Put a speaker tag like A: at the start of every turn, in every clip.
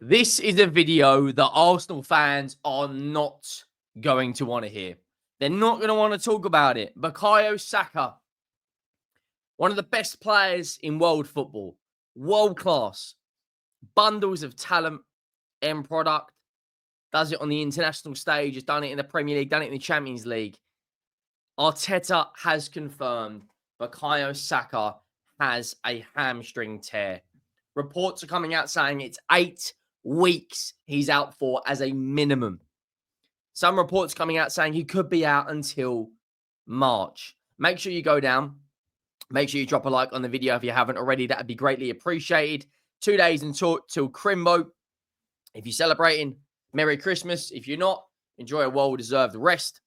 A: This is a video that Arsenal fans are not going to want to hear. They're not going to want to talk about it. Bukayo Saka, one of the best players in world football, world class, bundles of talent, end product, does it on the international stage, has done it in the Premier League, done it in the Champions League. Arteta has confirmed Bukayo Saka has a hamstring tear. Reports are coming out saying it's 8 weeks he's out for as a minimum. Some reports coming out saying he could be out until March. Make sure you go down. Make sure you drop a like on the video if you haven't already. That would be greatly appreciated. 2 days until Crimbo. If you're celebrating, Merry Christmas. If you're not, enjoy a well-deserved rest.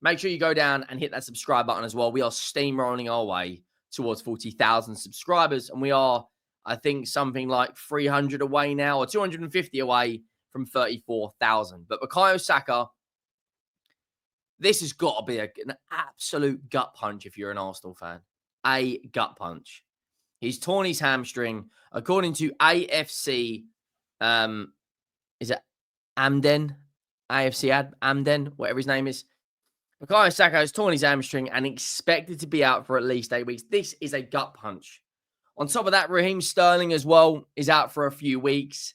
A: Make sure you go down and hit that subscribe button as well. We are steamrolling our way towards 40,000 subscribers. And we are, I think, something like 300 away now, or 250 away from 34,000. But Bukayo Saka, this has got to be an absolute gut punch if you're an Arsenal fan. A gut punch. He's torn his hamstring. According to AFC, is it Amden? AFC Amden, whatever his name is. Bukayo Saka has torn his hamstring and expected to be out for at least 8 weeks. This is a gut punch. On top of that, Raheem Sterling as well is out for a few weeks.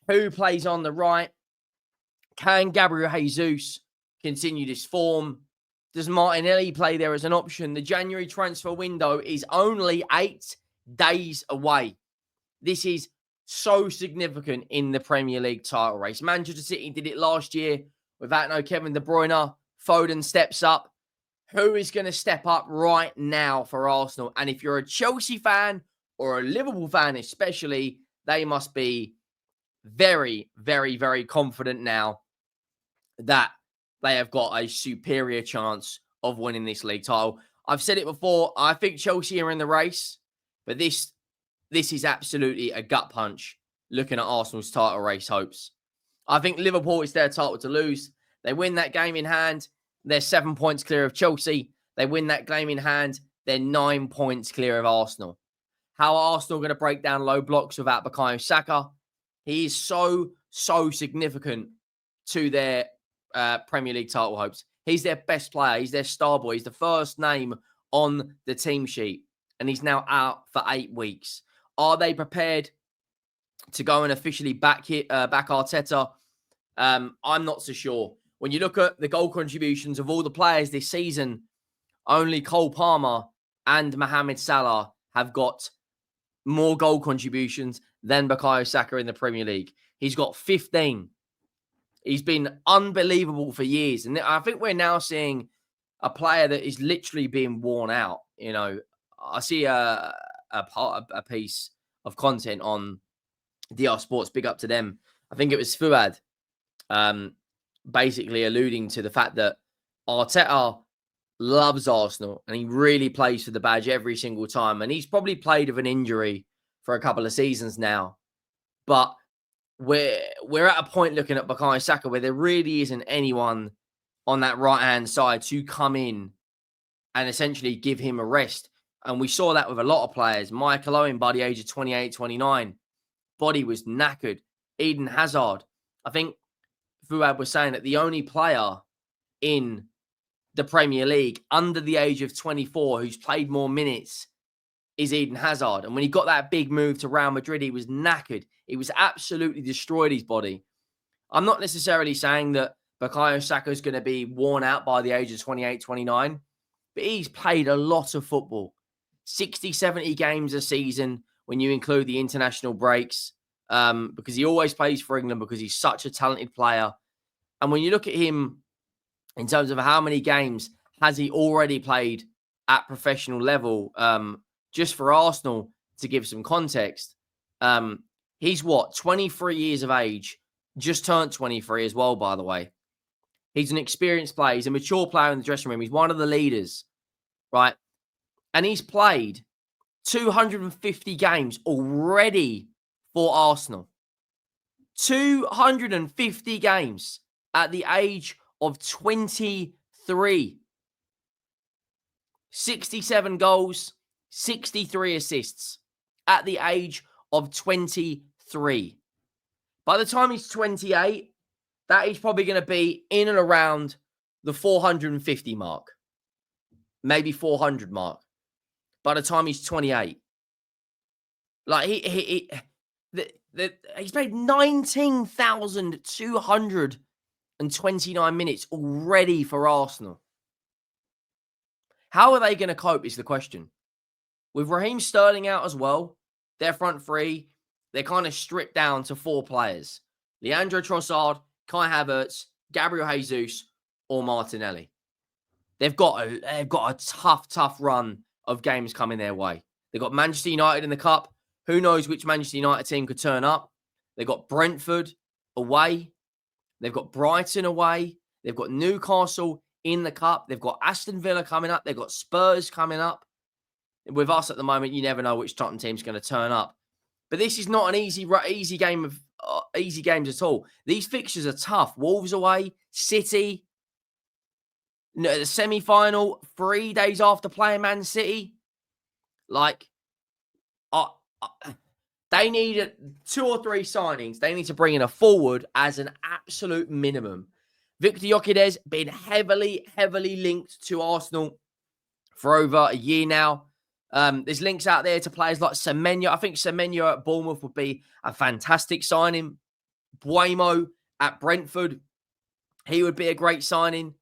A: Who plays on the right? Can Gabriel Jesus continue this form? Does Martinelli play there as an option? The January transfer window is only 8 days away. This is so significant in the Premier League title race. Manchester City did it last year without no Kevin De Bruyne. Foden steps up. Who is going to step up right now for Arsenal? And if you're a Chelsea fan or a Liverpool fan especially, they must be very, very, very confident now that they have got a superior chance of winning this league title. I've said it before. I think Chelsea are in the race, but this is absolutely a gut punch looking at Arsenal's title race hopes. I think Liverpool is their title to lose. They win that game in hand, they're 7 points clear of Chelsea. They win that game in hand, they're 9 points clear of Arsenal. How are Arsenal going to break down low blocks without Bukayo Saka? He is so significant to their Premier League title hopes. He's their best player. He's their star boy. He's the first name on the team sheet. And he's now out for 8 weeks. Are they prepared to go and officially back Arteta? I'm not so sure. When you look at the goal contributions of all the players this season, only Cole Palmer and Mohamed Salah have got more goal contributions than Bukayo Saka in the Premier League. He's got 15. He's been unbelievable for years. And I think we're now seeing a player that is literally being worn out. You know, I see a piece of content on DR Sports, big up to them. I think it was Fuad, basically alluding to the fact that Arteta loves Arsenal and he really plays for the badge every single time. And he's probably played with an injury for a couple of seasons now. But we're at a point looking at Bukayo Saka where there really isn't anyone on that right-hand side to come in and essentially give him a rest. And we saw that with a lot of players. Mikel Areta, by the age of 28, 29, body was knackered. Eden Hazard. I think Fuad was saying that the only player in the Premier League under the age of 24 who's played more minutes is Eden Hazard. And when he got that big move to Real Madrid, he was knackered. He was absolutely destroyed his body. I'm not necessarily saying that Bukayo Saka is going to be worn out by the age of 28, 29, but he's played a lot of football. 60, 70 games a season when you include the international breaks, because he always plays for England because he's such a talented player. And when you look at him in terms of how many games has he already played at professional level, just for Arsenal, to give some context, he's 23 years of age, just turned 23 as well, by the way. He's an experienced player. He's a mature player in the dressing room. He's one of the leaders, right? And he's played 250 games already for Arsenal. 250 games at the age of 23. 67 goals, 63 assists at the age of 23. By the time he's 28, that is probably going to be in and around the 450 mark, maybe 400 mark. By the time he's 28, like he's played 19,229 minutes already for Arsenal. How are they going to cope is the question. With Raheem Sterling out as well, their front three, they're kind of stripped down to 4 players. Leandro Trossard, Kai Havertz, Gabriel Jesus, or Martinelli. They've got a tough run of games coming their way. They've got Manchester United in the Cup. Who knows which Manchester United team could turn up? They've got Brentford away. They've got Brighton away. They've got Newcastle in the Cup. They've got Aston Villa coming up. They've got Spurs coming up. With us at the moment, you never know which Tottenham team's going to turn up. But this is not an easy games at all. These fixtures are tough. Wolves away, City, the semi-final, 3 days after playing Man City. Like, they need 2 or 3 signings. They need to bring in a forward as an absolute minimum. Victor Gyökeres been heavily linked to Arsenal for over a year now. There's links out there to players like Semenyo. I think Semenyo at Bournemouth would be a fantastic signing. Buemo at Brentford, he would be a great signing.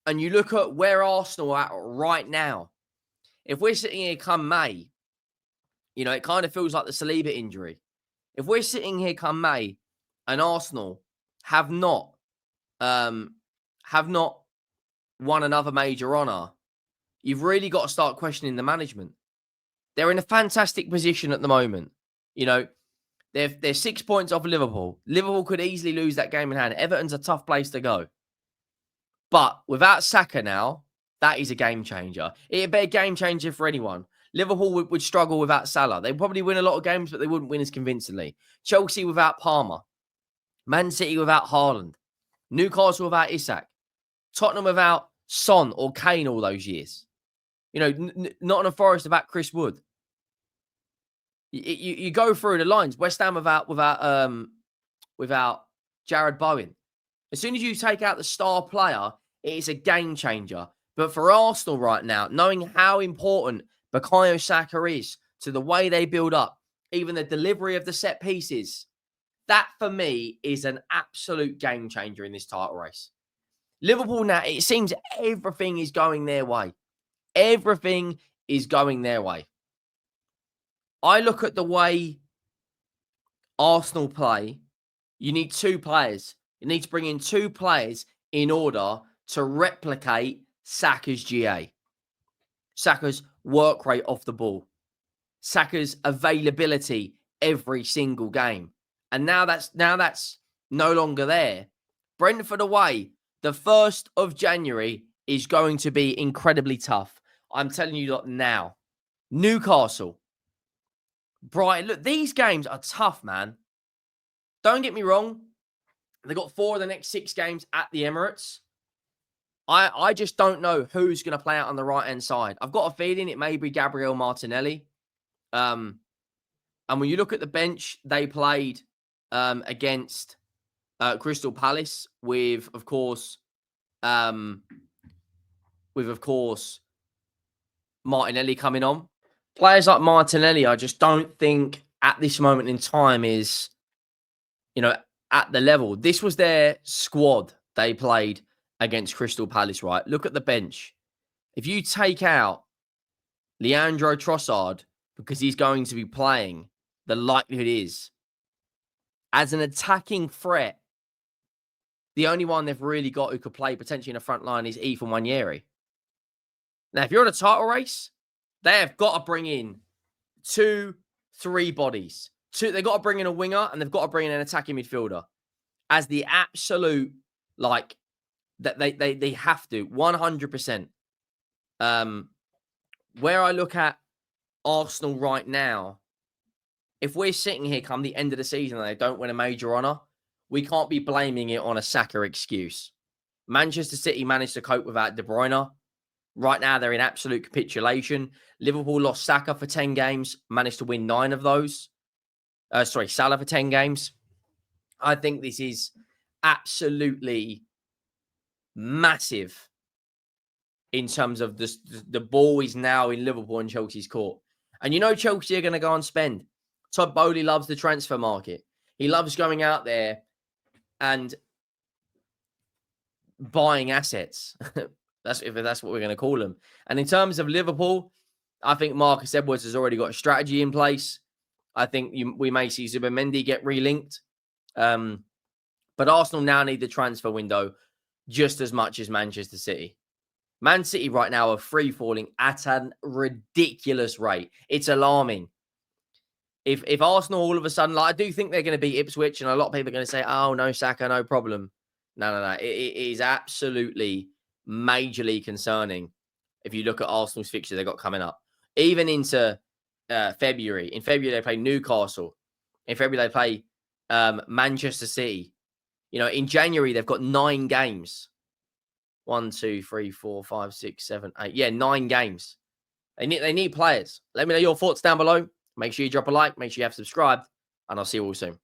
A: And you look at where Arsenal are at right now. If we're sitting here come May, it kind of feels like the Saliba injury. If we're sitting here come May and Arsenal have not won another major honour, you've really got to start questioning the management. They're in a fantastic position at the moment. They're 6 points off Liverpool. Liverpool could easily lose that game in hand. Everton's a tough place to go. But without Saka now, that is a game changer. It'd be a game changer for anyone. Liverpool would struggle without Salah. They'd probably win a lot of games, but they wouldn't win as convincingly. Chelsea without Palmer. Man City without Haaland. Newcastle without Isak. Tottenham without Son or Kane all those years. Nottingham Forest without Chris Wood. You go through the lines. West Ham without Jared Bowen. As soon as you take out the star player, it is a game changer. But for Arsenal right now, knowing how important Bukayo Saka is to the way they build up, even the delivery of the set pieces, that for me is an absolute game changer in this title race. Liverpool now, it seems everything is going their way. Everything is going their way. I look at the way Arsenal play. You need 2 players. You need to bring in 2 players in order to replicate Saka's GA. Saka's work rate off the ball. Saka's availability every single game. And now that's no longer there. Brentford away, the 1st of January is going to be incredibly tough. I'm telling you that now. Newcastle, Brighton. Look, these games are tough, man. Don't get me wrong. They've got 4 of the next 6 games at the Emirates. I just don't know who's going to play out on the right-hand side. I've got a feeling it may be Gabriel Martinelli. And when you look at the bench, they played against Crystal Palace with, of course, Martinelli coming on. Players like Martinelli, I just don't think at this moment in time is, at the level. This was their squad they played against Crystal Palace, right? Look at the bench. If you take out Leandro Trossard, because he's going to be playing, the likelihood is, as an attacking threat, the only one they've really got who could play potentially in the front line is Ethan Nwaneri. Now, if you're in a title race, they have got to bring in 2, 3 bodies. They've got to bring in a winger and they've got to bring in an attacking midfielder as the absolute, that they have to, 100%. Where I look at Arsenal right now, if we're sitting here come the end of the season and they don't win a major honour, we can't be blaming it on a Saka excuse. Manchester City managed to cope without De Bruyne. Right now, they're in absolute capitulation. Liverpool lost Saka for 10 games, managed to win 9 of those. Salah for 10 games. I think this is absolutely massive in terms of the ball is now in Liverpool and Chelsea's court. And you know Chelsea are going to go and spend. Todd Bowley loves the transfer market. He loves going out there and buying assets. That's what we're going to call them. And in terms of Liverpool, I think Marcus Edwards has already got a strategy in place. I think we may see Zubimendi get relinked. But Arsenal now need the transfer window just as much as Manchester City. Man City right now are free falling at a ridiculous rate. It's alarming. If Arsenal all of a sudden, like I do think they're going to beat Ipswich, and a lot of people are going to say, "Oh no, Saka, no problem." No. It is absolutely majorly concerning. If you look at Arsenal's fixture they've got coming up, even into February. In February they play Newcastle. In February they play Manchester City. You know, in January they've got 9 games. 1, 2, 3, 4, 5, 6, 7, 8. Yeah, 9 games. They need players. Let me know your thoughts down below. Make sure you drop a like. Make sure you have subscribed. And I'll see you all soon.